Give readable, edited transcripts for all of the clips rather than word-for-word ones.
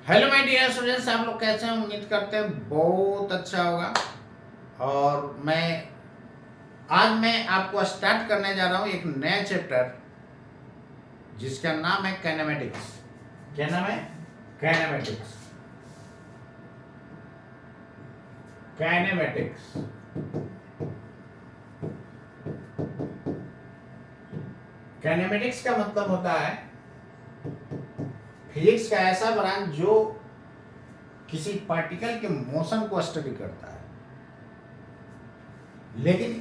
Hello my dear students, आप लोग कैसे हैं? उम्मीद करते हैं बहुत अच्छा होगा। और आज मैं आपको स्टार्ट करने जा रहा हूँ एक नया चैप्टर जिसका नाम है काइनेमेटिक्स। क्या नाम है? काइनेमेटिक्स। काइनेमेटिक्स काइनेमेटिक्स का मतलब होता है फिजिक्स का ऐसा ब्रांच जो किसी पार्टिकल के मोशन को स्टडी करता है, लेकिन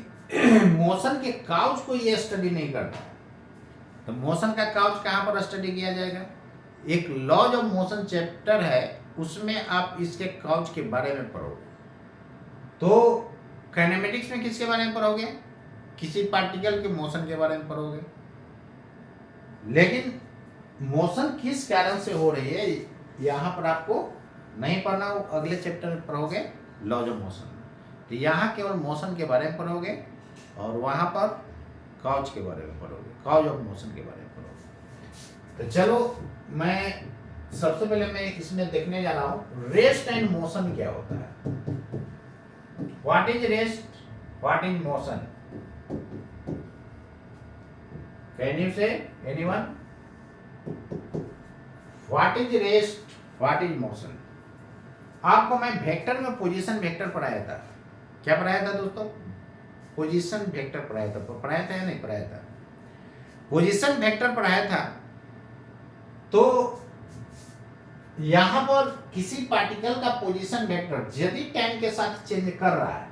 मोशन के काउच को ये स्टडी नहीं करता। तो मोशन का काउच कहाँ पर स्टडी किया जाएगा? एक लॉज ऑफ मोशन चैप्टर है, उसमें आप इसके काउच के बारे में पढ़ोगे। तो काइनेमेटिक्स में किसके बारे में पढ़ोगे? किसी पार्टिकल के मोशन के बारे में पढ़ोगे। लेकिन मोशन किस कारण से हो रही है यहाँ पर आपको नहीं पढ़ना, वो अगले चैप्टर में पढ़ोगे, लॉज ऑफ मोशन। तो यहाँ केवल मोशन के बारे में पढ़ोगे और वहाँ पर काउच के बारे में पढ़ोगे, काउच ऑफ मोशन के बारे में पढ़ोगे। तो चलो, मैं सबसे पहले मैं इसमें देखने जा रहा हूँ रेस्ट एंड मोशन क्या होता है। What is rest, what is motion? Can you say anyone? What is rest, what is motion? आपको मैं वेक्टर में पोजीशन वेक्टर पढ़ाया था। क्या पढ़ाया था दोस्तों? पोजीशन वेक्टर पढ़ाया था। पढ़ाया था या नहीं पढ़ाया था? पोजीशन वेक्टर पढ़ाया था। तो यहां पर किसी पार्टिकल का पोजीशन वेक्टर यदि टाइम के साथ चेंज कर रहा है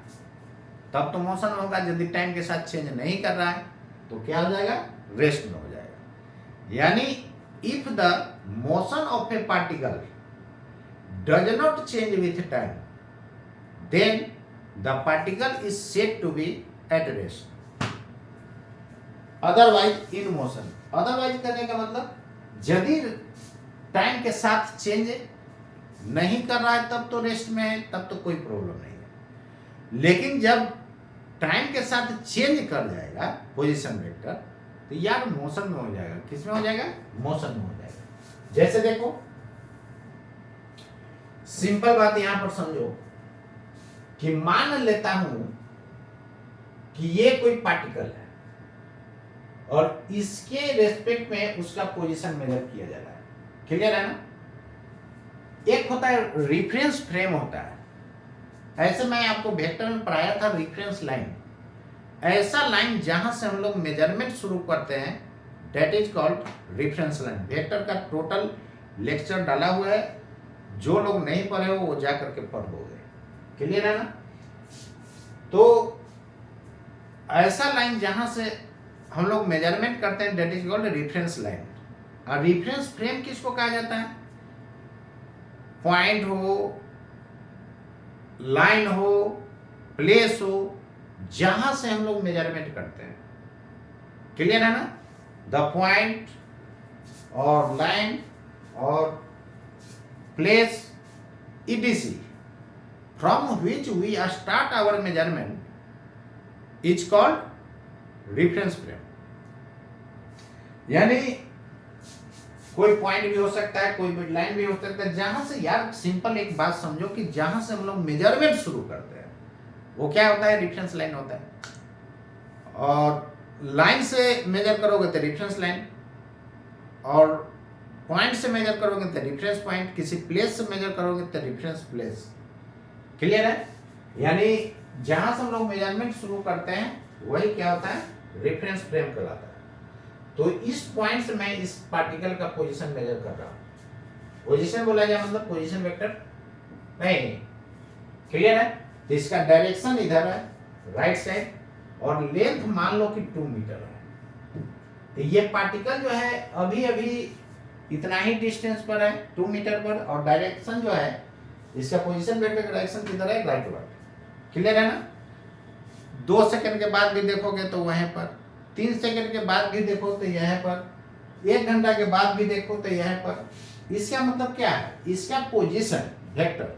तब तो मोशन होगा, यदि टाइम के साथ चेंज नहीं कर रहा है तो क्या हो जाएगा? रेस्ट में हो जाएगा। यानी if the motion of A particle does not change with time, then the particle is said to be at rest. Otherwise in motion. Otherwise करने का मतलब यदि टाइम के साथ चेंज नहीं कर रहा है तब तो रेस्ट में है, तब तो कोई प्रॉब्लम नहीं है। लेकिन जब टाइम के साथ चेंज कर जाएगा पोजीशन वेक्टर तो यार मोशन में हो जाएगा। किस में हो जाएगा? मोशन में हो जाएगा। जैसे देखो, सिंपल बात यहां पर समझो कि मान लेता हूं कि ये कोई पार्टिकल है और इसके रेस्पेक्ट में उसका पोजीशन मेजर किया जा रहा है। क्लियर है ना? एक होता है रिफरेंस फ्रेम होता है। ऐसे मैं आपको वेक्टर में पढ़ाया था रिफरेंस लाइन। ऐसा लाइन जहां से हम लोग मेजरमेंट शुरू करते हैं, that is called reference line. Vector का टोटल लेक्चर डाला हुआ है, जो लोग नहीं पढ़े हो वो जा करके पढ़ लोगे। क्लियर है ना? तो ऐसा लाइन जहां से हम लोग मेजरमेंट करते हैं, that is called reference line. और रिफरेंस फ्रेम किसको कहा जाता है? पॉइंट हो, लाइन हो, प्लेस हो, जहां से हम लोग मेजरमेंट करते हैं। क्लियर है ना? द पॉइंट और लाइन और place etc from which we start our measurement is called reference frame। यानी कोई पॉइंट भी हो सकता है, कोई भी लाइन भी हो सकता है, जहां से, यार सिंपल एक बात समझो कि जहां से हम लोग मेजरमेंट शुरू करते हैं वो क्या होता है? रेफरेंस लाइन होता है। और लाइन से मेजर करोगे तो रेफरेंस लाइन, और पॉइंट से मेजर करोगे तो रेफरेंस पॉइंट, किसी प्लेस से मेजर करोगे तो रेफरेंस प्लेस। क्लियर है? यानी जहां से हम लोग मेजरमेंट शुरू करते हैं वही क्या होता है? रेफरेंस फ्रेम कहलाता है। तो इस पॉइंट से मैं इस पार्टिकल का पोजीशन मेजर कर रहा हूं। पोजीशन बोला जाए मतलब पोजीशन वेक्टर नहीं। क्लियर है? तो इसका डायरेक्शन इधर है, राइट साइड, और लेंथ मान लो कि 2 मीटर है। तो ये पार्टिकल जो है अभी अभी इतना ही डिस्टेंस पर है, 2 मीटर पर, और डायरेक्शन जो है इसका पोजीशन वेक्टर का डायरेक्शन किधर है? Right word. क्लियर है ना? 2 सेकंड के बाद भी देखोगे तो वहीं पर, 3 सेकंड के बाद भी देखो तो यहीं पर, 1 घंटा के बाद भी देखो तो यहीं पर। इसका मतलब क्या है? इसका पोजीशन वेक्टर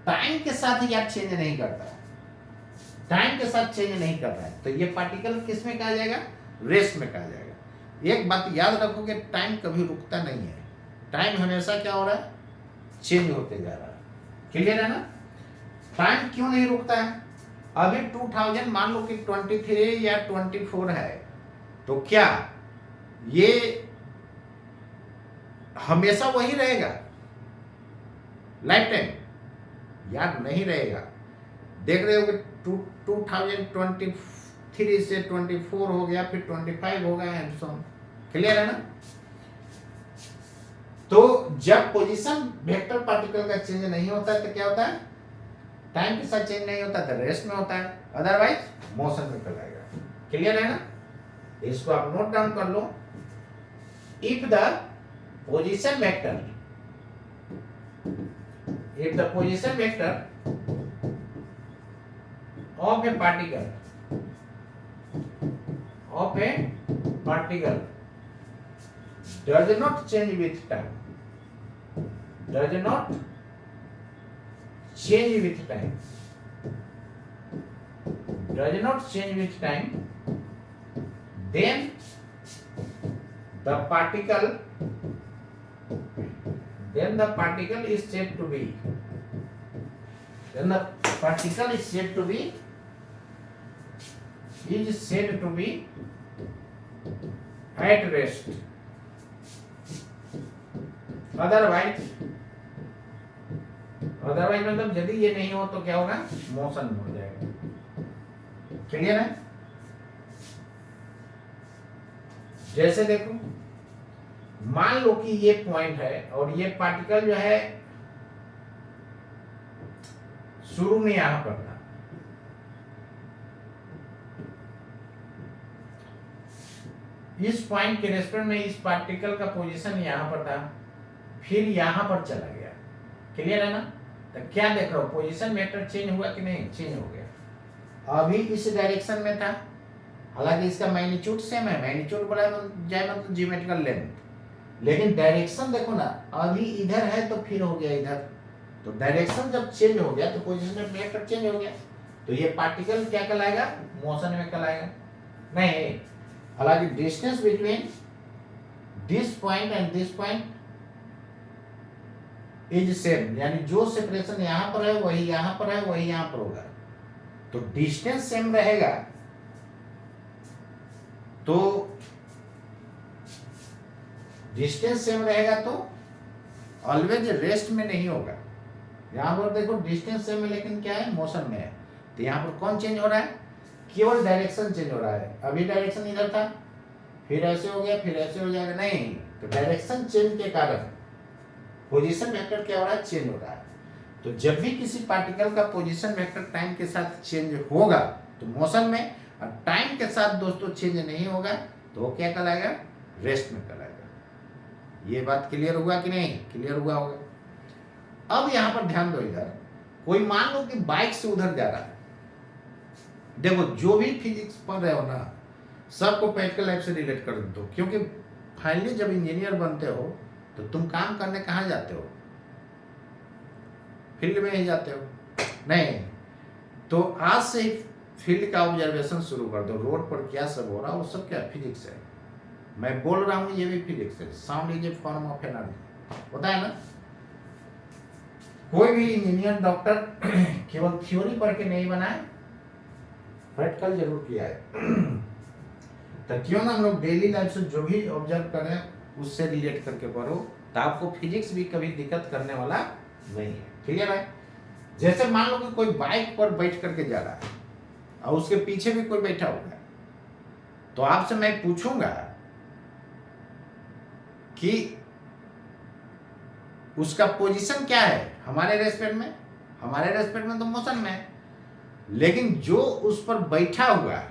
टाइम के साथ यार चेंज नहीं करता है, टाइम के साथ चेंज नहीं कर रहा है। तो ये पार्टिकल किस में कहा जाएगा? रेस्ट में कहा जाएगा। एक बात याद रखो कि टाइम कभी रुकता नहीं है। टाइम हमेशा क्या हो रहा है? चेंज होते जा रहा है। क्लियर है ना? टाइम क्यों नहीं रुकता है? अभी 2000 मान लो कि 23 या 24 है, तो क्या ये हमेशा वही रहेगा लाइफ टाइम? यार नहीं रहेगा। देख रहे हो कि 2023 से 24 हो गया, फिर 25 हो गया एंड सो ऑन। क्लियर है ना? तो जब पोजीशन वेक्टर पार्टिकल का चेंज नहीं होता है तो क्या होता है? टाइम के साथ चेंज नहीं होता तो रेस्ट में होता है, अदरवाइज मोशन में चलाएगा। क्लियर है ना? इसको आप नोट डाउन कर लो। If the position vector of a particle does not change with time, then the particle is said to be at rest. otherwise मतलब यदि ये नहीं हो तो क्या होगा? मोशन में हो जाएगा। क्लियर है? जैसे देखो, मान लो कि ये पॉइंट है और ये पार्टिकल जो है शुरू में यहां पर था, इस पॉइंट के रेस्पेक्ट में इस पार्टिकल का पोजीशन यहां पर था, फिर यहां पर चला गया। क्लियर है ना? तो क्या देख रहे हो? पोजीशन वेक्टर चेंज हुआ कि नहीं? चेंज हो गया। अभी इस डायरेक्शन में था, हालांकि इसका मैग्नीट्यूड सेम है, मैग्नीट्यूड बड़ा जाए मतलब ज्योमेट्रिकल लेंथ, लेकिन डायरेक्शन देखो ना, अभी इधर है तो फिर हो गया इधर। तो डायरेक्शन जब चेंज हो गया तो पोजीशन वेक्टर चेंज हो गया, तो ये पार्टिकल क्या कहलाएगा? मोशन में कहलाएगा। नहीं, हालांकि distance between this point and this point is same, यानी जो सेपरेशन यहां पर है वही यहां पर है, वही यहां पर होगा। तो डिस्टेंस सेम रहेगा तो ऑलवेज रेस्ट में नहीं होगा। यहां पर देखो डिस्टेंस सेम है लेकिन क्या है? मोशन में है। तो यहां पर कौन चेंज हो रहा है? केवल डायरेक्शन चेंज हो रहा है। अभी डायरेक्शन इधर था, फिर ऐसे हो गया, फिर ऐसे हो जाएगा, नहीं। तो डायरेक्शन चेंज के कारण पोजीशन वेक्टर क्या हो रहा है? चेंज हो रहा है। तो जब भी किसी पार्टिकल का पोजीशन वेक्टर टाइम के साथ चेंज होगा तो मोशन में, और टाइम के साथ दोस्तों चेंज नहीं होगा तो वो क्या कहलाएगा? रेस्ट में कहलाएगा। ये बात क्लियर हुआ कि नहीं? क्लियर हुआ होगा। अब यहां पर ध्यान दो, इधर कोई मान लो कि बाइक से उधर जा रहा है। देखो, जो भी फिजिक्स पढ़ रहे हो ना, सबको प्रैक्टिकल लाइफ से रिलेट कर दो, क्योंकि फाइनली जब इंजीनियर बनते हो तो तुम काम करने कहाँ जाते हो? फील्ड में ही जाते हो, नहीं? तो आज से फील्ड का ऑब्जर्वेशन शुरू कर दो। रोड पर क्या सब हो रहा है वो सब क्या फिजिक्स है। मैं बोल रहा हूँ ये भी फिजिक्स है। Sound is a form of energy, होता है ना? कोई भी इंजीनियर डॉक्टर केवल थ्योरी पढ़ के नहीं बना है, प्रैक्टिकल जरूर किया है। तो क्यों ना हम लोग डेली लाइफ से जो भी ऑब्जर्व करें उससे रिलेट करके पढ़ो, तो आपको फिजिक्स भी कभी दिक्कत करने वाला नहीं है। क्लियर है? जैसे मान लो कि कोई बाइक पर बैठ करके जा रहा है और उसके पीछे भी कोई बैठा हुआ है, तो आपसे मैं पूछूंगा कि उसका पोजीशन क्या है हमारे रेस्पेक्ट में? हमारे रेस्पेक्ट में तो मोशन में है, लेकिन जो उस पर बैठा हुआ है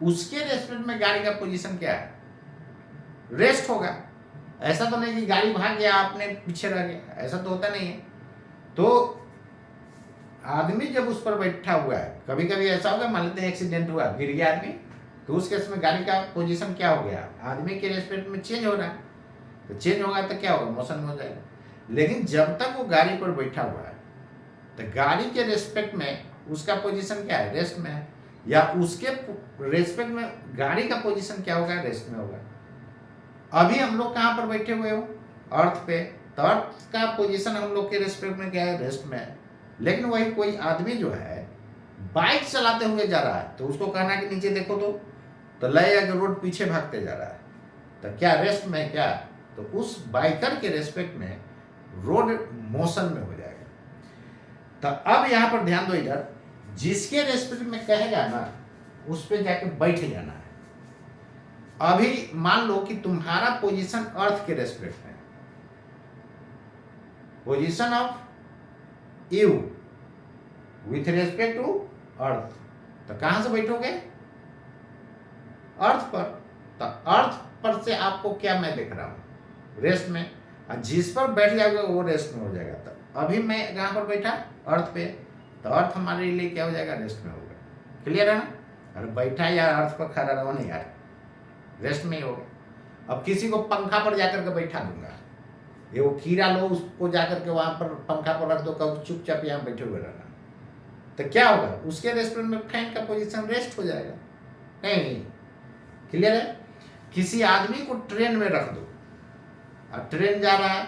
उसके रेस्पेक्ट में गाड़ी का पोजीशन क्या है? रेस्ट होगा। ऐसा तो नहीं कि गाड़ी भाग गया आपने पीछे रह गया, ऐसा तो होता नहीं है। तो आदमी जब उस पर बैठा हुआ है, कभी कभी ऐसा होगा, मान लेते हैं एक्सीडेंट हुआ, गिर गया आदमी, तो उस केस में गाड़ी का पोजीशन क्या हो गया? आदमी के रेस्पेक्ट में चेंज हो रहा है। तो चेंज होगा तो क्या होगा? मोशन में हो जाएगा। लेकिन जब तक वो गाड़ी पर बैठा हुआ है तो गाड़ी के रेस्पेक्ट में उसका पोजीशन क्या है? रेस्ट में है। या उसके रेस्पेक्ट में गाड़ी का पोजीशन क्या होगा? रेस्ट में होगा। अभी हम लोग कहाँ पर बैठे हुए हो? अर्थ पे। तो अर्थ का पोजीशन हम लोग के रेस्पेक्ट में क्या है, रेस्ट में है। लेकिन वही कोई आदमी जो है बाइक चलाते हुए जा रहा है तो उसको कहना कि नीचे देखो तो लगेगा कि रोड पीछे भागते जा रहा है, तो क्या रेस्ट में है क्या? तो उस बाइकर के रेस्पेक्ट में रोड मोशन में हो जाएगा। तो अब यहां पर ध्यान दो, इधर जिसके रेस्पेक्ट में कहेगा ना उस पे जाके बैठ जाना है। अभी मान लो कि तुम्हारा पोजीशन अर्थ के रेस्पेक्ट में, position of you with respect to earth, तो कहां से बैठोगे? अर्थ पर। तो अर्थ पर से आपको क्या मैं देख रहा हूं, रेस्ट में, और जिस पर बैठ जाएगा वो रेस्ट में हो जाएगा। तो अभी मैं कहां पर बैठा, अर्थ पे, तो अर्थ हमारे लिए क्या हो जाएगा, रेस्ट में होगा। क्लियर है ना? अरे बैठा यार अर्थ पर खड़ा रहो नहीं यार, रेस्ट में ही होगा। अब किसी को पंखा पर जाकर के बैठा दूंगा, ये वो कीड़ा लो उसको जाकर के वहां पर पंखा पर रख दो, कब चुपचाप यहाँ बैठे हुए रहना, तो क्या होगा, उसके रेस्टोरेंट में फैन का पोजीशन रेस्ट हो जाएगा। नहीं, क्लियर है? किसी आदमी को ट्रेन में रख दो, और ट्रेन जा रहा है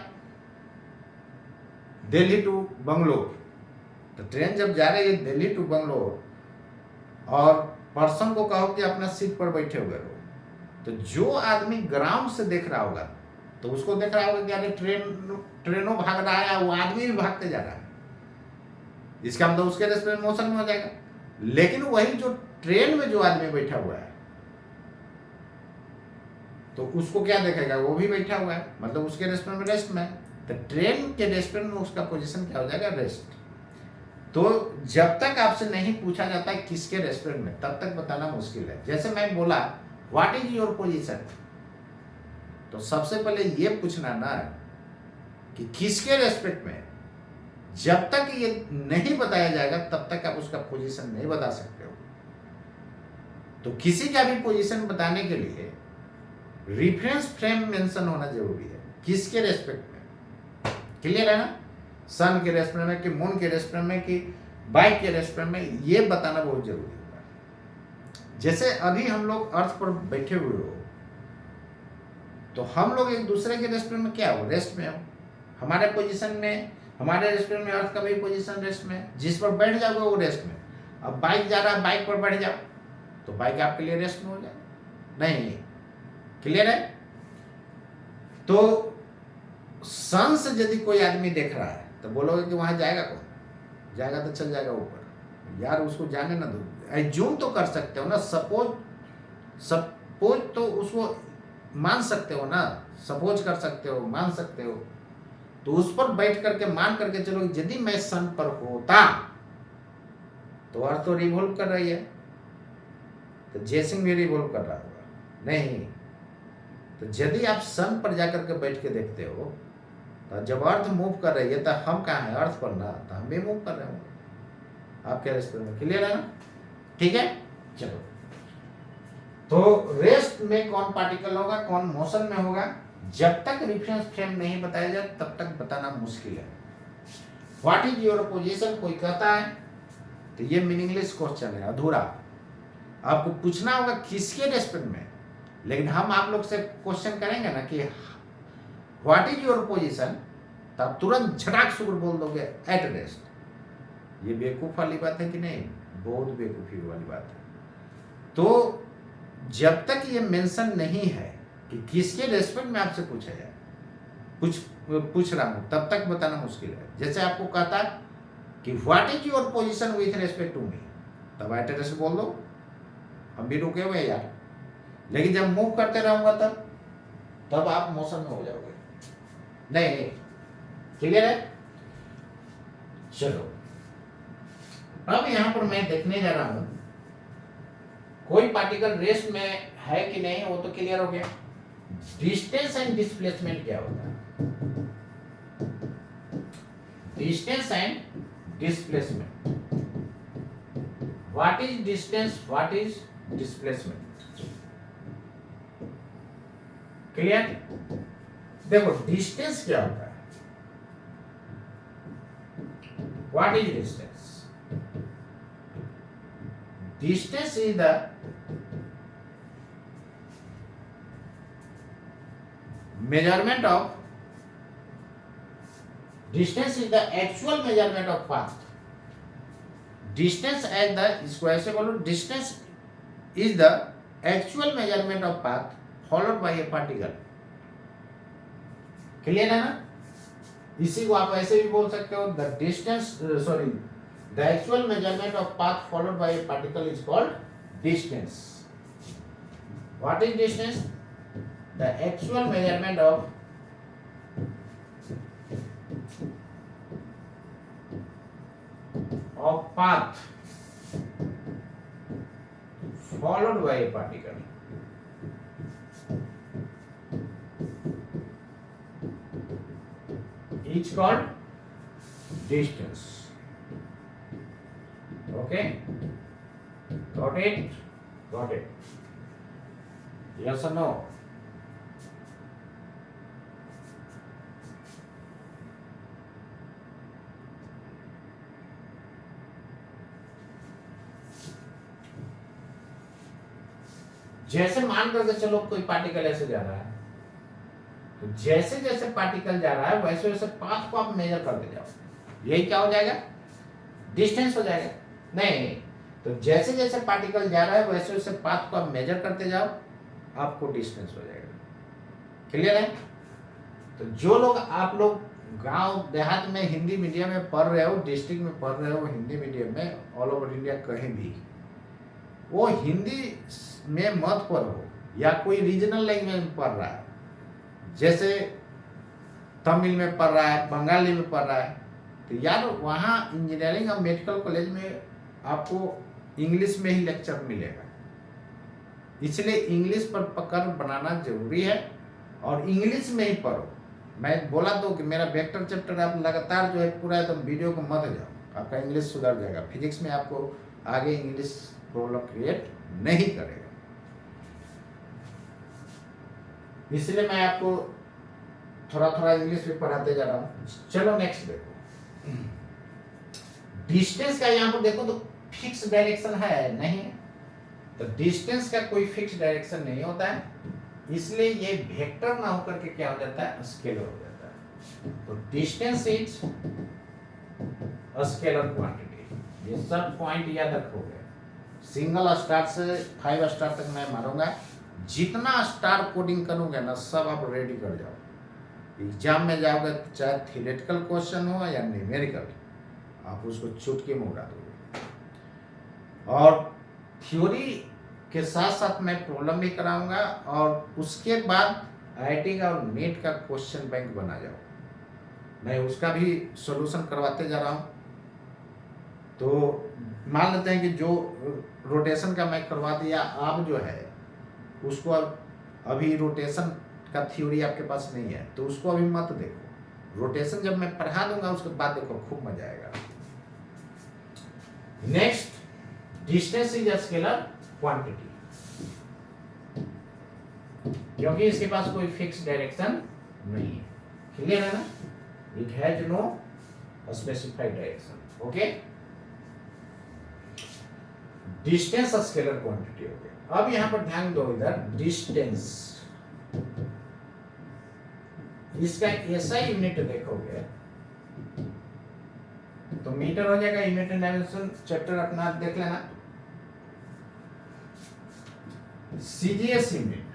दिल्ली टू बंगलोर, तो ट्रेन जब जा रही है दिल्ली टू बंगलोर और पर्सन को कहो कि अपना सीट पर बैठे हुए रहो, तो जो आदमी ग्राउंड से देख रहा होगा तो उसको देख रहा होगा कि अरे ट्रेनों भाग रहा है, वो आदमी भी भागते जा रहा है, इसका मतलब उसके रेस्टोरेंट मोशन में हो जाएगा। लेकिन वही जो ट्रेन में जो आदमी बैठा हुआ है तो उसको क्या देखेगा, वो भी बैठा हुआ है, मतलब उसके रेस्टोरेंट में रेस्ट में। तो ट्रेन के रेस्टोरेंट में उसका पोजीशन क्या हो जाएगा, रेस्ट। तो जब तक आपसे नहीं पूछा जाता है किसके रेस्टोरेंट में, तब तक बताना मुश्किल है। जैसे मैं बोला व्हाट इज योर पोजीशन, तो सबसे पहले ये पूछना ना कि किसके रेस्पेक्ट में। जब तक ये नहीं बताया जाएगा तब तक आप उसका पोजीशन नहीं बता सकते हो। तो किसी का भी पोजीशन बताने के लिए रेफरेंस फ्रेम मेंशन होना जरूरी है, किसके रेस्पेक्ट में। क्लियर है ना? सन के रेस्पेक्ट में कि मून के रेस्पेक्ट में कि बाइक के रेस्पेक्ट में, ये बताना बहुत जरूरी होगा। जैसे अभी हम लोग अर्थ पर बैठे हुए हो तो हम लोग एक दूसरे के रेस्पेक्ट में क्या हो, रेस्ट में हो। हमारे पोजीशन में, हमारे रेस्टोरेंट में अर्थ का भी पोजीशन रेस्ट में, जिस पर बैठ जाओगे वो रेस्ट में। अब बाइक जा रहा है, बाइक पर बैठ जाओ तो बाइक आपके लिए रेस्ट में हो जाए, नहीं। क्लियर है? तो सन से यदि कोई आदमी देख रहा है तो बोलोगे कि वहां जाएगा कौन, जाएगा तो चल जाएगा ऊपर, यार उसको जाने ना दो। एज्यूम तो कर सकते हो ना, सपोज तो उसको मान सकते हो ना, सपोज कर सकते हो, मान सकते हो। तो उस पर बैठ करके मान करके चलो यदि मैं सन पर होता तो अर्थ तो रिवॉल्व कर रही है, तो जेसिंग भी रिवॉल्व कर रहा होगा, नहीं। तो यदि आप सन पर जाकर के बैठ के देखते हो तो जब अर्थ मूव कर रही है तो हम कहाँ हैं, अर्थ पर ना, तो हम भी मूव कर रहे होंगे आपके रेस्पेक्ट में। क्लियर है ना? ठीक है, चलो। तो रेस्ट में कौन पार्टिकल होगा, कौन मोशन में होगा, जब तक रेफरेंस फ्रेम नहीं बताया जाए तब तक बताना मुश्किल है। व्हाट इज योर पोजीशन कोई कहता है तो ये मीनिंगलेस क्वेश्चन है, अधूरा। आपको पूछना होगा किसके रेस्पेक्ट में, लेकिन हम आप लोग से क्वेश्चन करेंगे ना कि व्हाट इज योर पोजीशन, तो आप तुरंत झटाक से बोल दोगे एट रेस्ट। ये बेवकूफ वाली बात है कि नहीं? बहुत बेवकूफी वाली बात है। तो जब तक ये मेंशन नहीं है कि किसके रेस्पेक्ट में आपसे पूछा जाए, पूछ रहा हूं, तब तक बताना मुश्किल है। जैसे आपको कहता कि what is your position with respect to me, तब एट रेस्ट बोल दो, हम भी रुके हुए यार। लेकिन जब मूव करते रहूंगा तब आप मोशन में हो जाओगे, नहीं। क्लियर है? चलो अब यहां पर मैं देखने जा रहा हूं कोई पार्टिकल रेस्ट में है कि नहीं, वो तो क्लियर हो गया। डिस्टेंस एंड डिस्प्लेसमेंट क्या होता है? Distance and displacement, what is distance, what is displacement. Clear? देखो डिस्टेंस क्या होता है, what is distance. Distance is the measurement of distance is the actual measurement of path. Distance as the, इसको ऐसे बोलो, distance is the actual measurement of path followed by a particle. Clear है ना? इसी को आप ऐसे भी बोल सकते हो, the distance, sorry, the actual measurement of path followed by a particle is called distance. What is distance? The actual measurement of path followed by a particle is called distance. Okay, got it? Got it? Yes or no? जैसे मान करके चलो कोई particle ऐसे जा रहा है, तो जैसे जैसे पार्टिकल जा रहा है वैसे वैसे पाथ को आप मेजर करते जाओ, यही क्या हो जाएगा? डिस्टेंस हो जाएगा। नहीं, तो जैसे जैसे पार्टिकल जा रहा है वैसे वैसे पाथ को आप मेजर करते जाओ, आपको डिस्टेंस हो जाएगा। क्लियर है? तो जो लोग, आप लोग गांव देहात में हिंदी मीडियम में पढ़ रहे हो, डिस्ट्रिक्ट में पढ़ रहे हो, हिंदी मीडियम में, ऑल ओवर इंडिया कहीं भी, वो हिंदी में मत पढ़ो या कोई रीजनल लैंग्वेज में पढ़ रहा है, जैसे तमिल में पढ़ रहा है, बंगाली में पढ़ रहा है, तो यार वहाँ इंजीनियरिंग और मेडिकल कॉलेज में आपको इंग्लिश में ही लेक्चर मिलेगा, इसलिए इंग्लिश पर पकड़ बनाना जरूरी है और इंग्लिश में ही पढ़ो। मैं बोला तो कि मेरा वेक्टर चैप्टर आप लगातार जो है पूरा एकदम वीडियो को मत जाओ, आपका इंग्लिश सुधर जाएगा। फिजिक्स में आपको आगे इंग्लिश प्रॉब्लम क्रिएट नहीं करेगा, इसलिए मैं आपको थोड़ा थोड़ा इंग्लिश भी पढ़ाते जा रहा हूँ। चलो नेक्स्ट देखो, डिस्टेंस का यहाँ पर देखो तो फिक्स डायरेक्शन है नहीं, तो डिस्टेंस का कोई फिक्स डायरेक्शन नहीं होता है, इसलिए ये वेक्टर ना होकर के क्या हो जाता है? स्केलर हो जाता है। तो distance is a scalar quantity. ये सब पॉइंट याद रखोगे। सिंगल स्टार से 5 स्टार तक मैं मारूंगा, जितना स्टार कोडिंग करूंगा ना सब आप रेडी कर जाओ। एग्जाम में जाओगे चाहे थियोरेटिकल क्वेश्चन हो या न्यूमेरिकल, आप उसको चुटकी में उड़ा दोगे। और थ्योरी के साथ साथ मैं प्रॉब्लम भी कराऊंगा और उसके बाद आईआईटी का और नीट का क्वेश्चन बैंक बना जाओ, मैं उसका भी सॉल्यूशन करवाते जा रहा हूँ। तो मान लेते हैं कि जो रोटेशन का मैं करवा दिया, आप जो है उसको अभी रोटेशन का थ्योरी आपके पास नहीं है तो उसको अभी मत देखो, रोटेशन जब मैं पढ़ा दूंगा उसके बाद देखो, खूब मजा आएगा। Next, distance is a scalar quantity, क्योंकि इसके पास कोई फिक्स डायरेक्शन नहीं है। क्लियर है ना? It has no specified direction. Okay, distance scalar quantity हो गया। अब यहां पर ध्यान दो, इधर डिस्टेंस, इसका ऐसा यूनिट देखोगे तो मीटर हो जाएगा। यूनिट डायमेंशन चैप्टर अपना देख लेना। CGS unit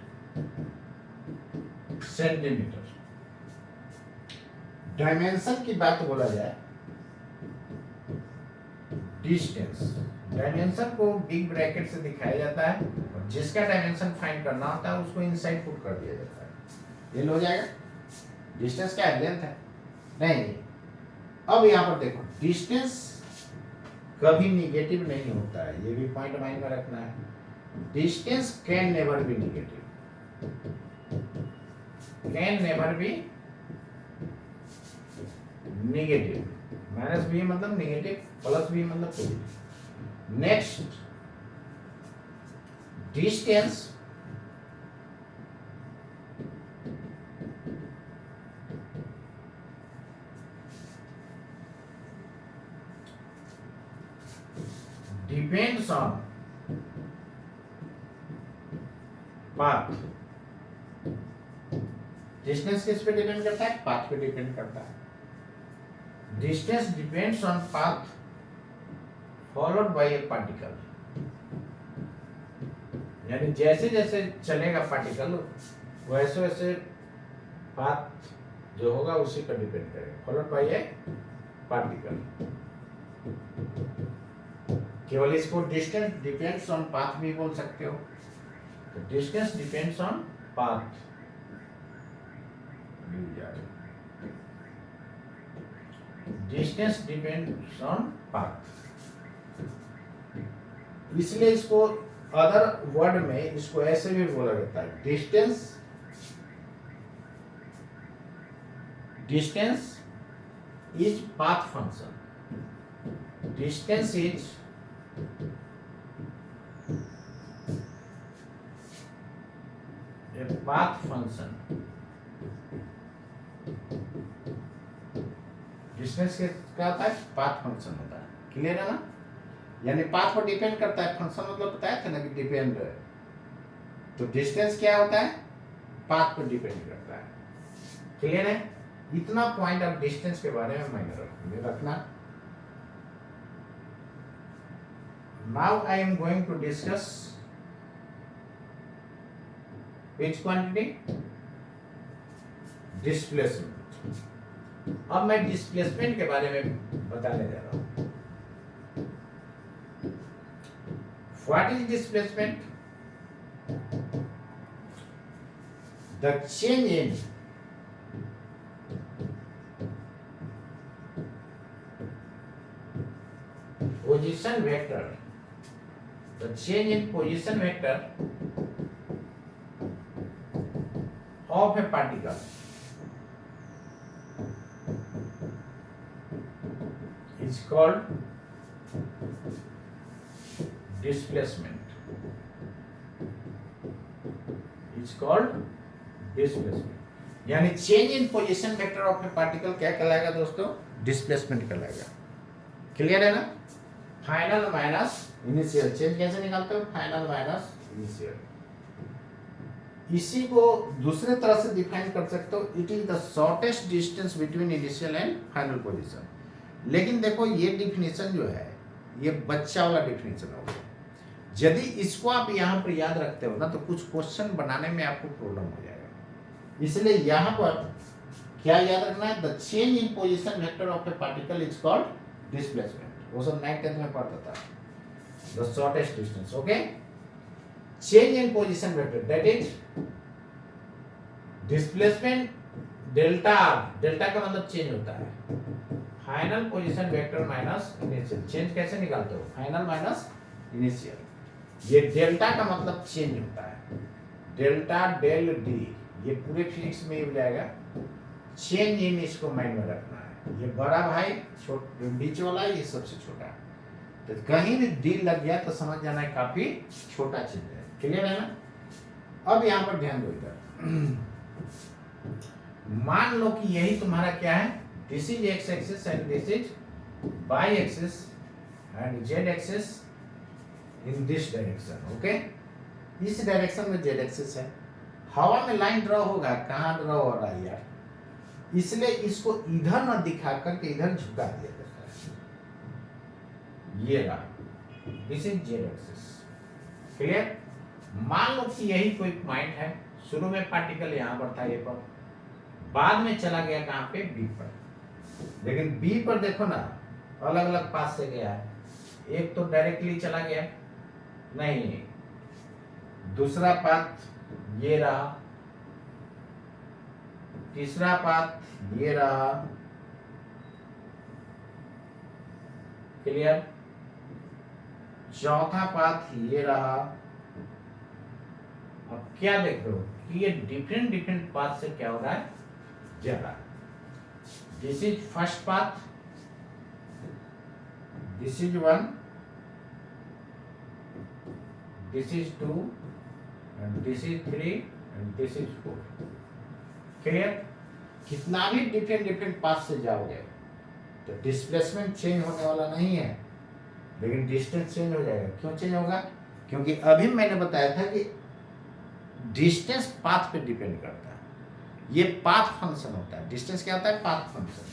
centimetre. डायमेंशन की बात बोला जाए, डिस्टेंस, डायमेंशन को बिग ब्रैकेट से दिखाया जाता है और जिसका डायमेंशन फाइंड करना होता है उसको इनसाइड पुट कर दिया जाता है। ये हो जाएगा। डिस्टेंस क्या है? लेंथ है नहीं। अब यहां पर देखो, डिस्टेंस कभी निगेटिव नहीं होता है, ये भी पॉइंट माइंड में रखना है। Distance can never be negative, can never be negative. Minus भी मतलब निगेटिव, प्लस भी मतलब positive. Next, distance depends on path. Distance किस पे डिपेंड करता है? पाथ पे डिपेंड करता है। Distance depends on path followed by a particle, यानी जैसे जैसे चलेगा पार्टिकल वैसे वैसे पाथ जो होगा उसी पर डिपेंड करेगा, फॉलोड बाय ए पार्टिकल। केवल इसको डिस्टेंस डिपेंड्स ऑन पाथ भी बोल सकते हो, तो distance depends on path, distance depends on path. इसलिए इसको अदर वर्ड में इसको ऐसे भी बोला जाता है, distance is path function, distance is a path function. Distance क्या होता है? पाथ फंक्शन होता है, क्लियर है ना? यानी पाथ पर डिपेंड करता है, फंक्शन मतलब बताया था ना कि डिपेंड है, तो डिस्टेंस क्या होता है? पाथ पर डिपेंड करता है, क्लियर है? इतना पॉइंट आप डिस्टेंस के बारे में माइंड रखना। Now I am going to discuss which quantity? Displacement. अब मैं डिस्प्लेसमेंट के बारे में बताने जा रहा हूं। What is displacement? The change in position vector, the change in position vector of a particle is called displacement. It's called displacement. यानी change in position vector of A particle क्या कहलाएगा दोस्तों? डिस्प्लेसमेंट कहलाएगा, क्लियर है ना? Final minus initial, change कैसे निकालते हो? Final minus initial. इसी को दूसरे तरह से डिफाइन कर सकते हो, it is the shortest distance between initial and final position. लेकिन देखो ये डिफिनेशन जो है ये बच्चा वाला डिफिनेशन हो गया। यदि इसको आप यहाँ पर याद रखते हो ना तो कुछ क्वेश्चन बनाने में आपको प्रॉब्लम हो जाएगा। इसलिए यहाँ पर क्या याद रखना है? The change in position vector of A particle is called displacement. वो सब 9th 10th में पढ़ता था, the shortest distance. Okay, change in position vector that is displacement delta R. Delta का मतलब चेंज होता है, final position vector minus initial. Change कैसे निकालते हो? Final minus initial. ये डेल्टा का मतलब चेंज होता है, डेल्टा डेल डी, ये पूरे फिजिक्स में हो जाएगा। चेंज इन इसको माइंड में रखना है। ये बड़ा भाई बीच वाला ये सबसे छोटा, तो कहीं भी डी लग गया तो समझ जाना है काफी छोटा चीज है, क्लियर है ना? अब यहाँ पर ध्यान दो इधर, मान लो कि यही तुम्हारा क्या है? This is X axis and this is Y axis and Z axis in this direction. Okay, इस डायरेक्शन में जेड एक्सिस है। हवा में लाइन ड्रॉ होगा, कहाँ ड्रॉ हो रहा है यार? इसलिए इसको इधर न दिखा करके इधर झुका दिया जाता है। ये रहा, this is Z axis, clear? मान लो कि यही कोई पॉइंट है, शुरू में पार्टिकल यहाँ पर था ए पर, बाद में चला गया कहाँ पे? बी पर। लेकिन बी पर देखो ना अलग अलग पाथ से गया है, एक तो डायरेक्टली चला गया नहीं, दूसरा पाथ ये रहा, तीसरा पाथ ये रहा, क्लियर? चौथा पाथ ये रहा। अब क्या देख रहे हो कि ये डिफरेंट डिफरेंट पाथ से क्या हो रहा है? जा रहा है। This is first path, this is 1, this is 2 and this is 3 and this is 4, clear? कितना भी डिफरेंट डिफरेंट पाथ से जाओगे तो डिस्प्लेसमेंट चेंज होने वाला नहीं है, लेकिन डिस्टेंस चेंज हो जाएगा। क्यों चेंज होगा? क्योंकि अभी मैंने बताया था कि डिस्टेंस पाथ पे डिपेंड करता है, ये पाथ फंक्शन होता है। डिस्टेंस क्या होता है? Path function.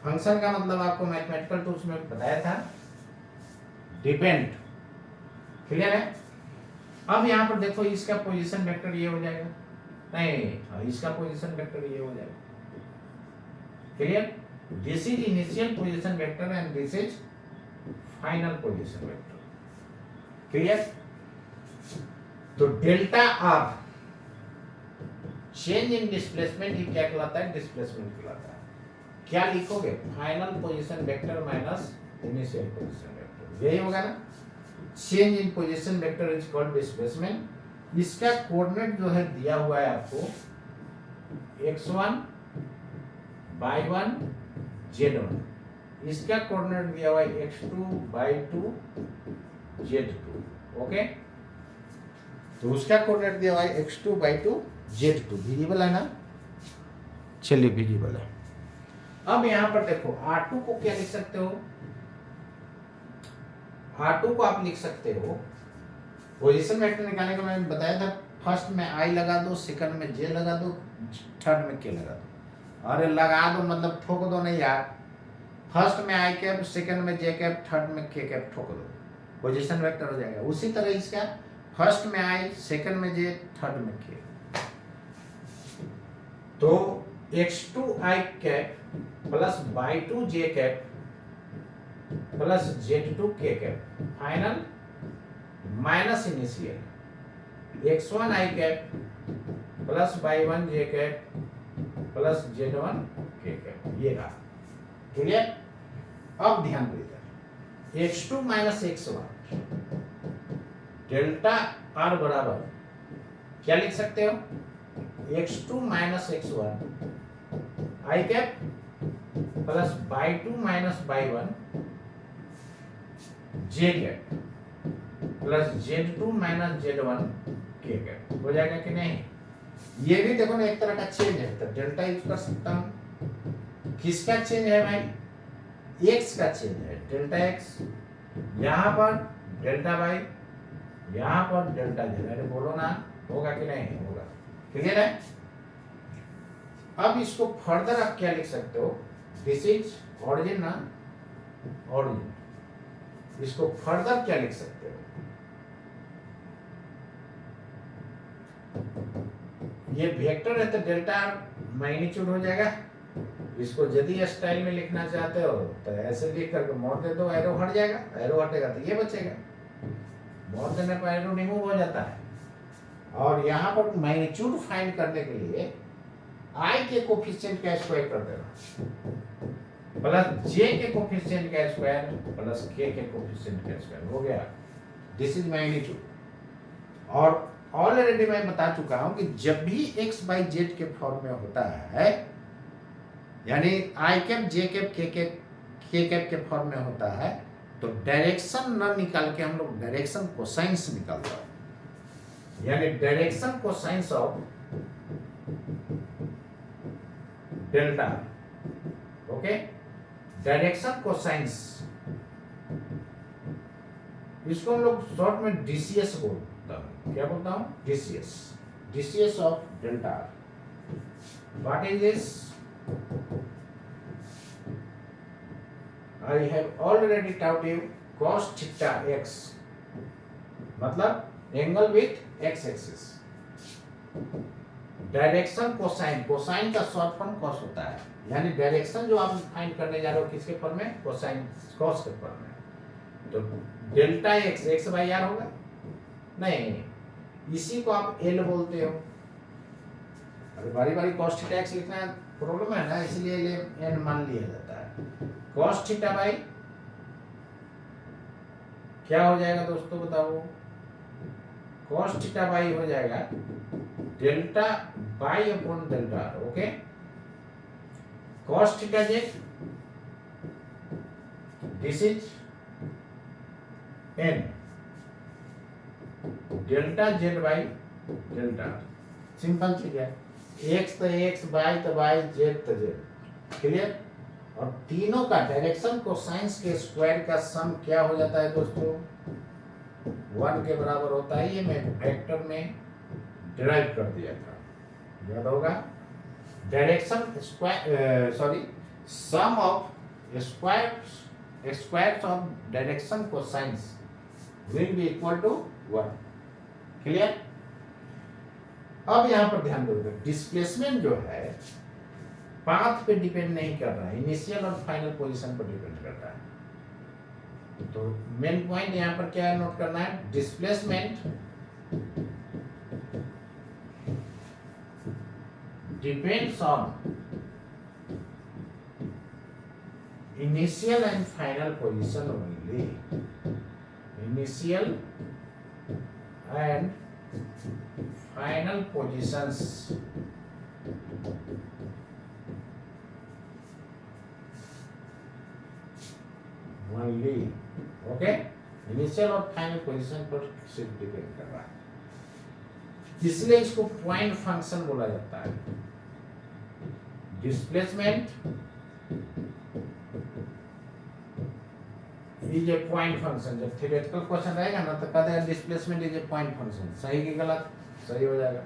फंक्शन का मतलब आपको मैथमेटिकल टूल्स में बताया था, डिपेंड। क्लियर है? अब यहाँ पर देखो इसका पोजीशन वेक्टर ये हो जाएगा, नहीं इसका पोजीशन वेक्टर ये हो जाएगा। Clear? This is initial position vector and this is final position vector. Clear? तो delta R change in displacement, ये क्या कहलाता है? डिस्प्लेसमेंट कहलाता है। क्या लिखोगे? Final position vector minus initial position vector, यही होगा ना। Change in position vector is called displacement. इसका कोऑर्डिनेट जो है दिया हुआ है आपको x1 y1 z1, इसका कोऑर्डिनेट दिया हुआ है x2 y2 z2। ओके, तो उसका कोऑर्डिनेट दिया हुआ है x2 y2 z2। वेरिएबल है ना, चलिए वेरिएबल है। अब यहां पर देखो R2 को क्या लिख सकते हो? R2 को आप लिख सकते हो, पोजीशन वेक्टर निकालने का मैंने बताया था, फर्स्ट में I लगा दो, सेकंड में J लगा दो, थर्ड में K लगा दो। अरे लगा दो मतलब ठोक दो नहीं यार, फर्स्ट में I कैप, सेकंड में J कैप, थर्ड में K कैप ठोक दो, पोजीशन वेक्टर हो जाएगा। उसी तरह इसका फर्स्ट में I, सेकंड में J, थर्ड में K। तो x2 I cap plus y2 J cap plus z2 K cap, final minus initial x1 I cap plus y1 J cap plus z1 K cap, ये रहा। Clear? अब ध्यान दीजिए, x2 minus x1 delta r बराबर क्या लिख सकते हो? x2 minus x1 I cap plus y2 minus y1 J cap plus z2 minus z1 K cap, हो जाएगा कि नहीं? ये भी देखो ना एक तरह का चेंज है, तो डेल्टा यूज कर सकता हूं। किसका चेंज है भाई? x का चेंज है, डेल्टा x, यहां पर डेल्टा y, यहां पर डेल्टा z। अरे बोलो ना, होगा कि नहीं होगा? क्लियर है? अब इसको फर्दर आप क्या लिख सकते हो? दिस इज ऑरिजिन ना, ऑरिजिन। इसको फर्दर क्या लिख सकते हो? ये वेक्टर है तो डेल्टा मैग्नीट्यूड हो जाएगा। इसको यदि स्टाइल में लिखना चाहते हो तो ऐसे लिख करके मोड़ दे दो, एरो हट जाएगा, एरो हटेगा तो ये बचेगा, मोड़ देने पर एरो रिमूव हो जाता है। और यहाँ पर मैग्नीट्यूड फाइंड करने के लिए I के कोफिशिएंट का स्क्वायर कर देना प्लस J के कोफिशिएंट का स्क्वायर प्लस K के कोफिशिएंट का स्क्वायर, हो गया। This is magnitude. और ऑलरेडी मैं बता चुका हूं कि जब भी x बाई z के फॉर्म में होता है, यानी I cap J cap K cap के फॉर्म में होता है, तो डायरेक्शन न निकाल के हम लोग डायरेक्शन कोसाइंस निकालते हैं, यानी direction cosines of delta. Okay, direction cosines, इसको हम लोग शॉर्ट में डीसीएस बोलता हूं। क्या बोलता हूं? DCS, DCS of delta. What is this? I have already taught you cos theta x, मतलब angle with x axis. Direction cosine, cosine का शॉर्ट फॉर्म कॉस होता है, यानी डायरेक्शन जो आप फाइंड करने जा रहे हो किसके फॉर्म में? कोसाइन, कॉस के फॉर्म में। तो delta x x by r होगा? नहीं, इसी को आप L बोलते हो। अरे बारी बारी cos थीटा x लिखना प्रॉब्लम है ना, इसलिए N मान लिया जाता है। cos थीटा बाई क्या हो जाएगा दोस्तों बताओ? cos थीटा बाई हो जाएगा delta by upon delta. Okay, cos theta J, this is n, delta Z by delta. Simple चीज है, x तो x, y तो y, z तो z। क्लियर? और तीनों का डायरेक्शन कोसाइंस के स्क्वायर का सम क्या हो जाता है दोस्तों? 1 के बराबर होता है। ये मैं वेक्टर में डिराइव कर दिया था, याद होगा। Direction square, sorry, sum of squares of direction cosines will be equal to 1। Clear? अब यहां पर ध्यान दो, डिस्प्लेसमेंट जो है पाथ पे डिपेंड नहीं कर रहा है, इनिशियल और फाइनल पोजीशन पर डिपेंड करता है। तो मेन पॉइंट यहां पर क्या है नोट करना है, displacement depends on initial and final position only, initial and final positions only, okay, initial और final position पर सिर्फ डिपेंड कर रहा है, इसलिए इसको पॉइंट फंक्शन बोला जाता है। Displacement is a point function. जब थ्योरेटिकल क्वेश्चन रहेगा ना तो कहते हैं displacement is a point function, सही कि गलत? सही हो जाएगा।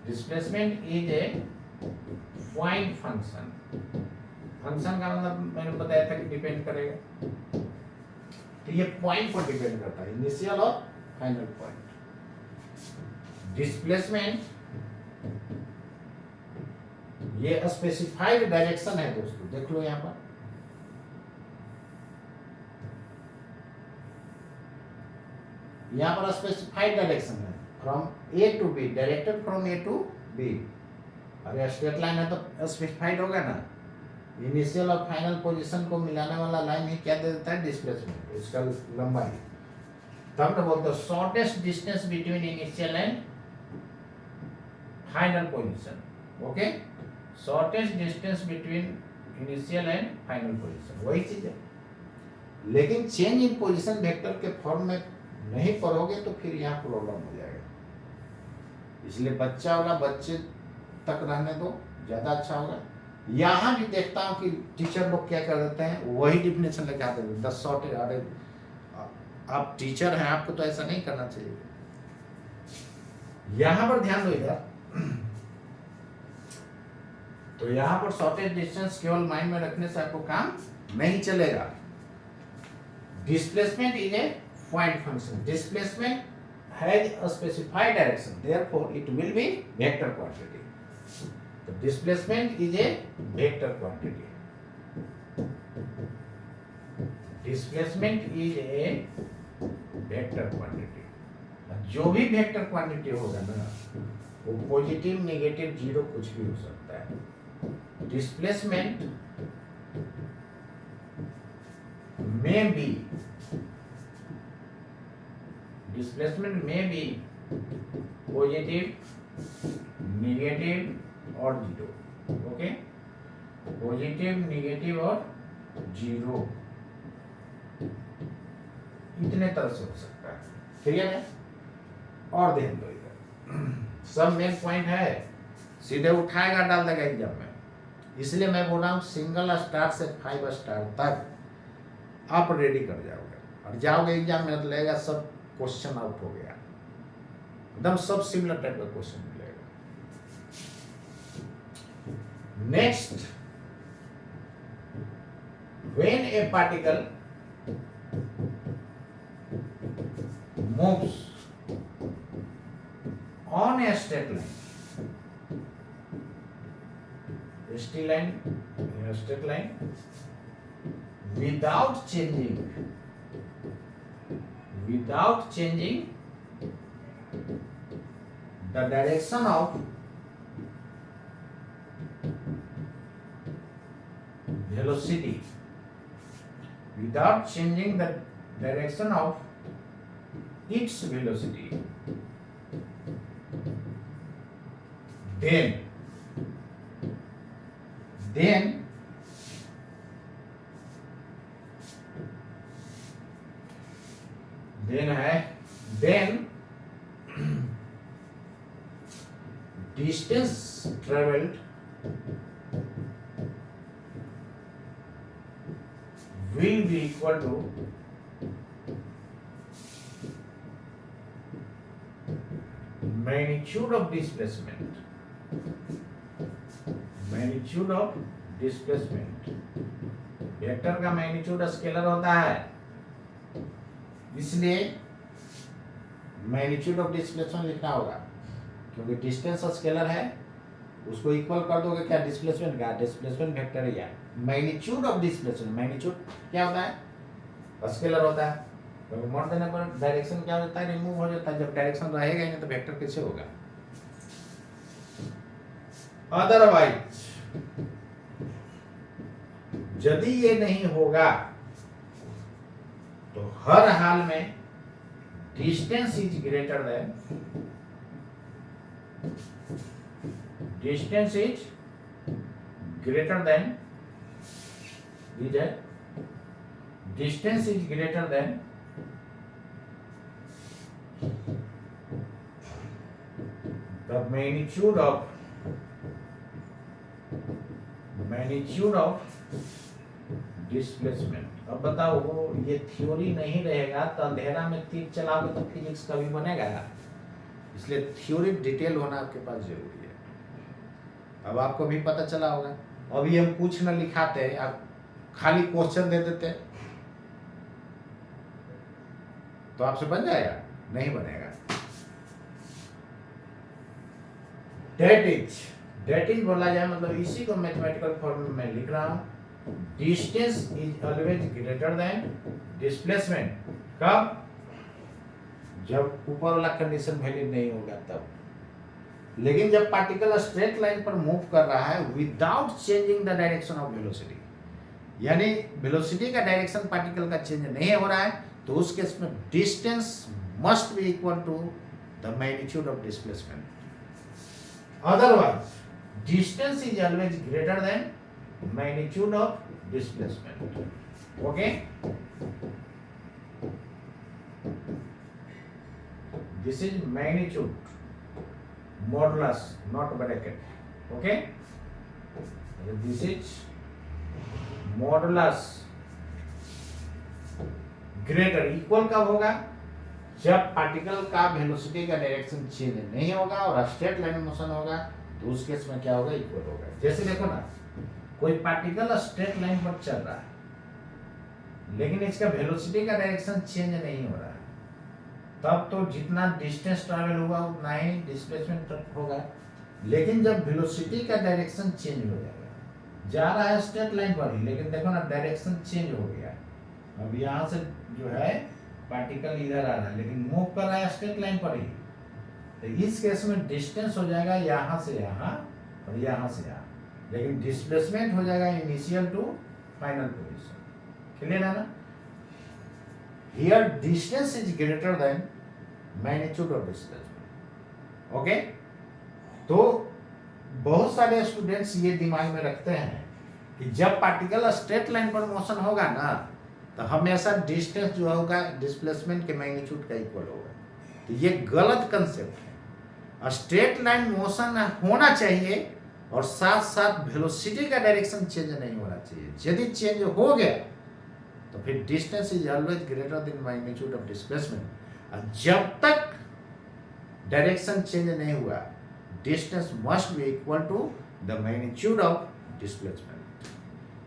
Displacement is a point function. Function का मतलब मैंने बताया था कि डिपेंड करेगा, तो ये पॉइंट पर डिपेंड करता है, इनिशियल और फाइनल पॉइंट। डिस्प्लेसमेंट ये स्पेसिफाइड डायरेक्शन है दोस्तों, देख लो यहां पर, यहाँ पर स्पेसिफाइड डायरेक्शन है, from A to B, directed from A to B. अरे स्ट्रेट लाइन है तो स्पेसिफाइड होगा ना, इनिशियल और फाइनल पोजीशन को मिलाने वाला लाइन ही क्या दे देता है, डिस्प्लेसमेंट, इसका लंबाई। तब तो बोलते हैं shortest distance between initial and final position, okay, shortest distance between initial and final position, वही चीज है। लेकिन चेंज इन पोजीशन वेक्टर के फॉर्म में नहीं पढ़ोगे तो फिर यहाँ प्रॉब्लम हो जाएगा, इसलिए बच्चा वाला बच्चे तक रहने दो, ज्यादा अच्छा होगा। यहाँ भी देखता हूँ कि टीचर लोग क्या कर देते हैं, वही डिफिनेशन लेके आते हैं 10 शॉर्ट। अरे आप टीचर हैं, आपको तो ऐसा नहीं करना चाहिए। यहाँ पर ध्यान दो इधर, तो यहाँ पर शॉर्टेज डिस्टेंस केवल माइंड में रखने से आपको काम नहीं चलेगा। Displacement is a point function. Displacement has a specified direction, therefore it will be vector quantity. The displacement is a vector quantity. Displacement is a vector quantity. जो भी वेक्टर क्वांटिटी होगा ना, वो पॉजिटिव, नेगेटिव, जीरो कुछ भी हो सकता है। डिस्प्लेसमेंट में भी displacement may be positive, negative और जीरो, ओके, पॉजिटिव, नेगेटिव और जीरो, इतने तरह से हो सकता है। क्लियर है? और ध्यान दो इधर, सब मेन पॉइंट है, सीधे उठाएगा डाल देगा एग्जाम में, इसलिए मैं बोल रहा हूँ सिंगल स्टार से 5 स्टार तक आप रेडी कर जाओगे, और जाओगे एग्जाम में तो लगेगा सब क्वेश्चन आउट हो गया, एकदम सब सिमिलर टाइप का क्वेश्चन मिलेगा। Next, when A particle moves on a straight line, straight line without changing the direction of velocity, without changing the direction of its velocity, then distance traveled will be equal to magnitude of displacement vector का magnitude scalar होता है, इसलिए magnitude of displacement लिखना होगा, क्योंकि distance scalar है, उसको equal कर दोगे क्या डिस्प्लेसमेंट का, डिस्प्लेसमेंट वेक्टर ही है। मैग्नीट्यूड ऑफ डिस्प्लेसमेंट, मैग्नीट्यूड क्या होता है, स्केलर होता है, क्योंकि मोड़ देने पर डायरेक्शन क्या होता है, रिमूव हो जाता है। जब डायरेक्शन रहेगा ही नहीं तो वेक्टर कैसे होगा। अदरवाइज यदि ये नहीं होगा तो हर हाल में distance is greater then, distance is greater then, distance is greater then the magnitude of displacement. अब बताओ ये थ्योरी नहीं रहेगा तो अंधेरा में तीर चलाओगे तो फिजिक्स कभी बनेगा, इसलिए थ्योरी डिटेल होना आपके पास जरूरी है। अब आपको भी पता चला होगा, अभी हम कुछ न लिखाते, आप खाली क्वेश्चन दे देते तो आपसे बन जाएगा, नहीं बनेगा। डेट इज बोला जाए मतलब इसी को मैथमेटिकल फॉर्म में लिख रहा हूं, distance is always greater then displacement. कब, जब ऊपर वाला कंडीशन वैलिड नहीं होगा तब। लेकिन जब पार्टिकल स्ट्रेट लाइन पर मूव कर रहा है without changing the direction of velocity, यानी वेलोसिटी का डायरेक्शन पार्टिकल का चेंज नहीं हो रहा है, तो उस केस में distance must be equal to the magnitude of displacement. Otherwise, distance is always greater than magnitude of displacement. Okay? This is magnitude, modulus, not bracket. Okay? This is modulus greater, equal कब होगा, जब particle का velocity का direction change नहीं होगा और straight line motion होगा, तो उस केस में क्या होगा, इक्वल होगा। जैसे देखो ना, कोई पार्टिकल स्ट्रेट लाइन पर चल रहा है लेकिन इसका वेलोसिटी का डायरेक्शन चेंज नहीं हो रहा है, तब तो जितना डिस्टेंस ट्रैवल होगा उतना ही डिस्प्लेसमेंट होगा। लेकिन जब वेलोसिटी का डायरेक्शन चेंज हो जाएगा, जा रहा है स्ट्रेट लाइन पर ही, लेकिन देखो ना डायरेक्शन चेंज हो गया, अब यहाँ से जो है पार्टिकल इधर आ रहा है लेकिन मूव कर रहा है स्ट्रेट लाइन पर ही, तो इस केस में डिस्टेंस हो जाएगा यहाँ से यहाँ और यहाँ से यहाँ, लेकिन डिस्प्लेसमेंट हो जाएगा initial to final position. Clear है ना? Here distance is greater than magnitude of displacement. Okay, तो बहुत सारे स्टूडेंट्स ये दिमाग में रखते हैं कि जब पार्टिकल स्ट्रेट लाइन पर मोशन होगा ना, तो हमेशा डिस्टेंस जो होगा डिस्प्लेसमेंट के मैग्नीट्यूड का इक्वल होगा। तो ये गलत कंसेप्ट है। स्ट्रेट लाइन मोशन होना चाहिए और साथ साथ वेलोसिटी का डायरेक्शन चेंज नहीं होना चाहिए। यदि चेंज हो गया तो फिर distance is always greater than magnitude of displacement. जब तक डायरेक्शन चेंज नहीं हुआ, distance must be equal to the magnitude of displacement,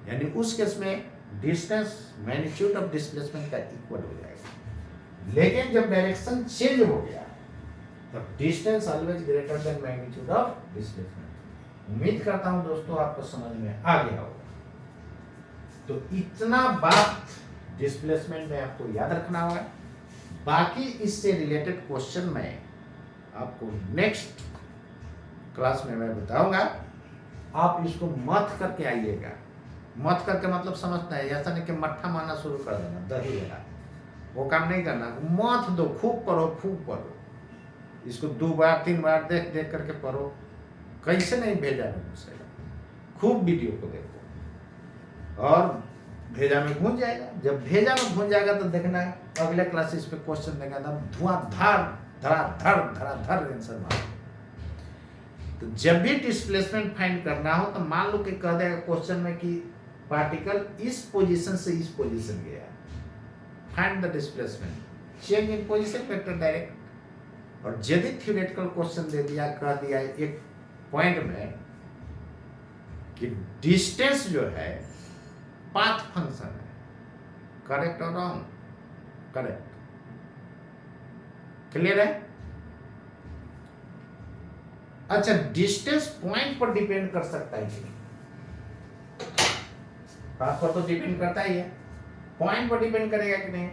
यानी उस केस में डिस्टेंस मैग्नीट्यूड ऑफ डिस्प्लेसमेंट का इक्वल हो जाएगा। लेकिन जब डायरेक्शन चेंज हो गया तब distance always greater than magnitude of displacement. उम्मीद करता हूं दोस्तों आपको समझ में आ गया होगा। तो इतना बात डिस्प्लेसमेंट में आपको याद रखना होगा। बाकी इससे रिलेटेड क्वेश्चन में आपको नेक्स्ट क्लास में मैं बताऊंगा। आप इसको मत करके आइएगा। मत करके मतलब समझना है, ऐसा नहीं कि मट्ठा मारना शुरू कर देना, दही लेना, वो काम नहीं करना। मत दो, खूब पढ़ो, खूब पढ़ो, इसको 2 बार 3 बार देख देख करके पढ़ो। कैसे नहीं भेजा में घुसेगा, खूब वीडियो को देखो और भेजा में घुस जाएगा। जब भेजा में घुस जाएगा तो देखना है अगले क्लासेस पे क्वेश्चन देगा तब धुआंधार धड़ाधड़ आंसर मारो। तो जब भी डिस्प्लेसमेंट फाइंड करना हो तो मान लो कि कह देगा क्वेश्चन में कि पार्टिकल इस पोजीशन से इस पोजीशन गया, find the displacement, change in position vector direct. और यदि थ्योरेटिकल क्वेश्चन दे दिया, कह दिया एक पॉइंट में कि डिस्टेंस जो है पाथ फंक्शन है। करेक्ट और रॉन्ग? करेक्ट। क्लियर है? अच्छा, डिस्टेंस पॉइंट पर डिपेंड कर सकता है कि नहीं? पाथ पर तो डिपेंड करता ही है, पॉइंट पर डिपेंड करेगा कि नहीं?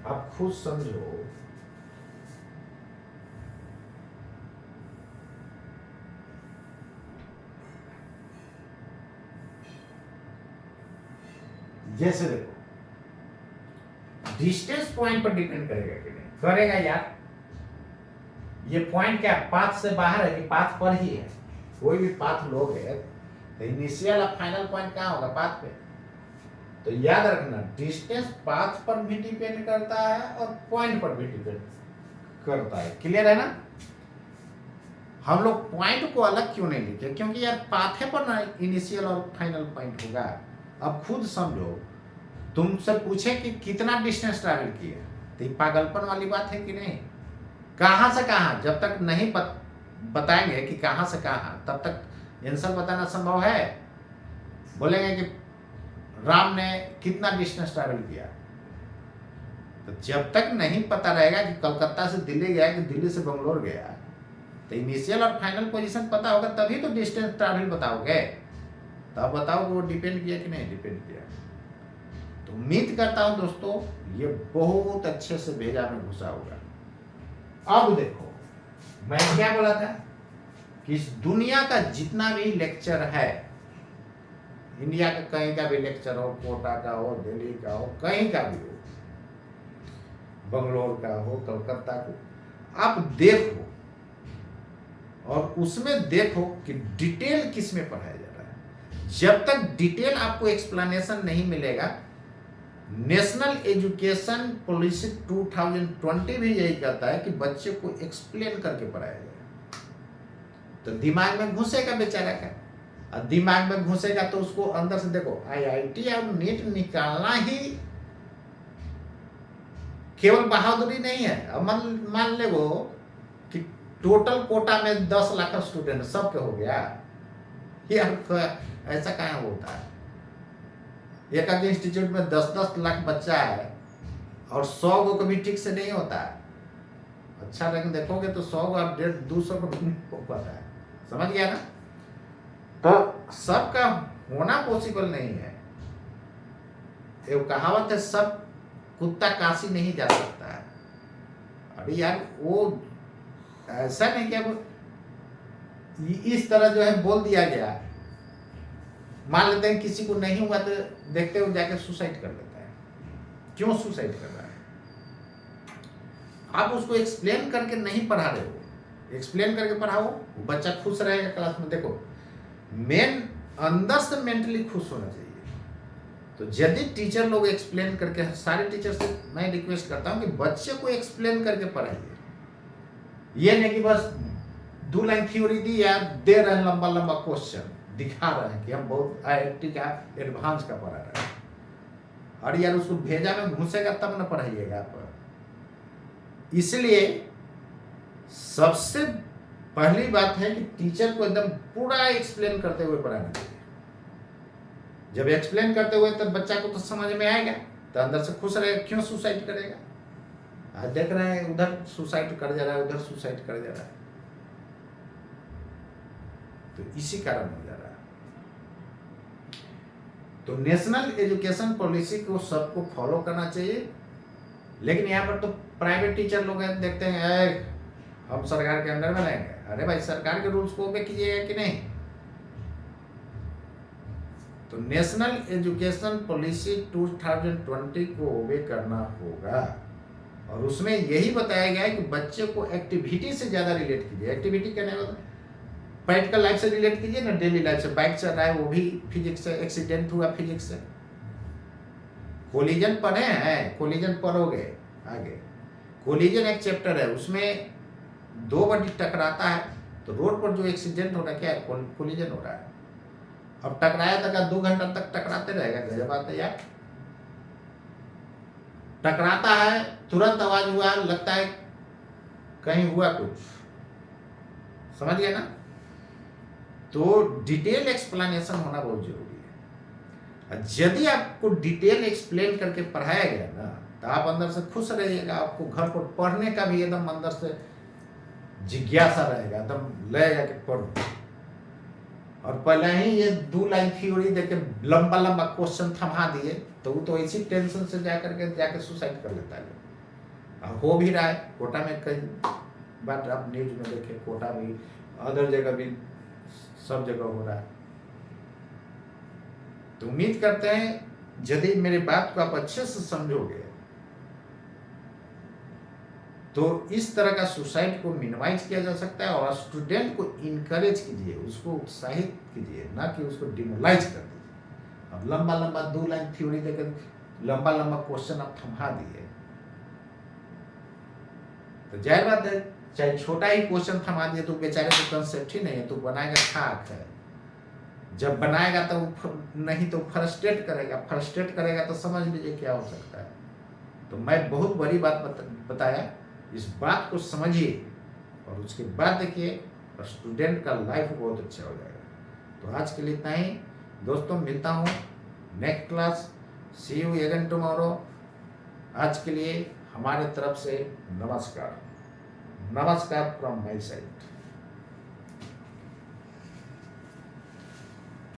आप खुद समझो। जैसे देखो, डिस्टेंस पॉइंट पर डिपेंड करेगा कि नहीं? करेगा यार। ये पॉइंट क्या पाथ से बाहर है कि पाथ पर ही है? कोई भी पाथ लोगे तो इनिशियल और फाइनल पॉइंट कहाँ होगा? पाथ पे। तो याद रखना, डिस्टेंस पाथ पर भी डिपेंड करता है और पॉइंट पर भी डिपेंड करता है। क्लियर है ना? हम लोग पॉइंट को अलग क्यों नहीं लिखे? क्योंकि यार पाथे पर ना इनिशियल और फाइनल पॉइंट होगा। अब खुद समझो, तुमसे पूछे कि कितना डिस्टेंस ट्रैवल किया, तो ये पागलपन वाली बात है कि नहीं? कहां से कहां? जब तक नहीं बताएंगे कि कहां से कहां, तब तक आंसर बताना संभव है? बोलेंगे कि राम ने कितना डिस्टेंस ट्रैवल किया, तो जब तक नहीं पता रहेगा कि कलकत्ता से दिल्ली गया कि दिल्ली से बंगलोर गया, तो इनिशियल और फाइनल पोजीशन पता होगा तभी तो डिस्टेंस ट्रैवल बताओगे। तब बताओ वो डिपेंड किया कि नहीं डिपेंड किया। तो उम्मीद करता हूं दोस्तों ये बहुत अच्छे से भेजा में घुसा होगा। अब देखो, मैं क्या बोला था कि इस दुनिया का जितना भी लेक्चर है, इंडिया का कहीं का भी लेक्चर हो, कोटा का हो, दिल्ली का हो, कहीं का भी हो, बंगलोर का हो, कलकत्ता को, आप देखो और उसमें देखो कि डिटेल किस में पढ़ाया जा रहा है। जब तक डिटेल आपको एक्सप्लेनेशन नहीं मिलेगा, नेशनल एजुकेशन पॉलिसी 2020 भी यही कहता है कि बच्चे को एक्सप्लेन करके पढ़ाया जाए। तो दिमाग में घुसेगा बेचारा का, और दिमाग में घुसेगा तो उसको अंदर से देखो, आईआईटी और नीट निकालना ही केवल बहादुरी नहीं है। अब मान ले वो कि टोटल कोटा में 10 लाख स्टूडेंट सबके हो गया, यार ऐसा कहाँ होता है? एक आध इंस्टीट्यूट में 10-10 लाख बच्चा है और 100 को कभी ठीक से नहीं होता है। अच्छा, लेकिन देखोगे तो 100 और 150-200 को भी हो पाता है। समझ गया ना? तो सबका होना पॉसिबल नहीं है। एक कहावत है, सब कुत्ता काशी नहीं जा सकता है। अरे यार, वो ऐसा नहीं क्या इस तरह जो है बोल दिया गया। मान लेते हैं किसी को नहीं हुआ तो देखते हुए जाके सुसाइड कर लेता है। क्यों सुसाइड कर रहा है? आप उसको एक्सप्लेन करके नहीं पढ़ा रहे हो। एक्सप्लेन करके पढ़ाओ, वो बच्चा खुश रहेगा क्लास में। देखो, मेन अंदर से मेंटली खुश होना चाहिए। तो यदि टीचर लोग एक्सप्लेन करके, सारे टीचर से मैं रिक्वेस्ट करता हूं कि बच्चे को एक्सप्लेन करके पढ़ाइए। ये नहीं कि बस 2 लाइन थ्योरी दी या दे रहे हैं लंबा लंबा क्वेश्चन, दिखा रहे हैं कि हम बहुत आईआईटी का एडवांस का पढ़ा रहे हैं। और यार उसको भेजा में घुसेगा तब ना पढ़ाइएगा आप। इसलिए सबसे पहली बात है कि टीचर को एकदम पूरा एक्सप्लेन करते हुए पढ़ाना चाहिए। जब एक्सप्लेन करते हुए तब बच्चा को तो समझ में आएगा, तो अंदर से खुश रहेगा। क्यों सुसाइड करेगा? आज देख रहे हैं उधर सुसाइड कर जा रहा है, उधर सुसाइड कर जा रहा है, तो इसी कारण हो जा रहा है। तो नेशनल एजुकेशन पॉलिसी को सबको फॉलो करना चाहिए। लेकिन यहाँ पर तो प्राइवेट टीचर लोग देखते हैं हम सरकार के अंडर में रहेंगे। अरे भाई, सरकार के रूल्स को ओबे कीजिएगा कि नहीं? तो नेशनल एजुकेशन पॉलिसी 2020 को ओबे करना होगा। और उसमें यही बताया गया है कि बच्चे को एक्टिविटी से ज्यादा रिलेट कीजिए। एक्टिविटी कहने वाला प्रैक्टिकल लाइफ से रिलेट कीजिए ना, डेली लाइफ से। बाइक चल रहा है वो भी फिजिक्स से, एक्सीडेंट हुआ फिजिक्स से, कोलिजन पढ़े हैं, कोलिजन पढ़ोगे आगे। कोलिजन एक चैप्टर है, उसमें 2 बॉडी टकराता है, तो रोड पर जो एक्सीडेंट हो रहा है क्या है? कोलिजन हो रहा है। अब टकराया तक 2 घंटा तक टकराते रहेगा, गजब बात है यार। टकराता है, तुरंत आवाज हुआ, लगता है कहीं हुआ कुछ। समझ गया ना? तो डिटेल एक्सप्लेनेशन होना बहुत जरूरी है। यदि आपको डिटेल एक्सप्लेन करके पढ़ाया गया ना, तो आप अंदर से खुश रहिएगा, आपको घर पर पढ़ने का भी एकदम अंदर से जिज्ञासा रहेगा, एकदम लगेगा कि पढ़ो। और पहले ही ये 2 लाइन थ्योरी देके लंबा लंबा क्वेश्चन थमा दिए, तो वो तो इसी टेंशन से जाके सुसाइड कर लेता है। हो भी रहा है, कोटा में कई बात आप न्यूज में देखे, कोटा भी, अदर जगह भी, सब जगह हो रहा है। तो उम्मीद करते हैं यदि मेरी बात को आप अच्छे से समझोगे तो इस तरह का सुसाइड को मिनिमाइज किया जा सकता है, और स्टूडेंट को इनकरेज कीजिए, उसको उत्साहित कीजिए, ना कि उसको डिमोलाइज कर दीजिए। अब लंबा लंबा 2 लाइन थ्योरी देकर लंबा लंबा क्वेश्चन आप थमा दिए, तो जाहिर बात है, चाहे छोटा ही क्वेश्चन थमा दिए तो बेचारे को कंसेप्ट ही नहीं है, तो बनाएगा खाक है। जब बनाएगा तो नहीं तो फ्रस्ट्रेट करेगा तो समझ लीजिए क्या हो सकता है। तो मैं बहुत बड़ी बात बताया, इस बात को समझिए और उसके बाद देखिए स्टूडेंट का लाइफ बहुत अच्छा हो जाएगा। तो आज के लिए इतना ही दोस्तों, मिलता हूँ next class, see you again tomorrow. आज के लिए हमारे तरफ से नमस्कार फ्रॉम माय साइड।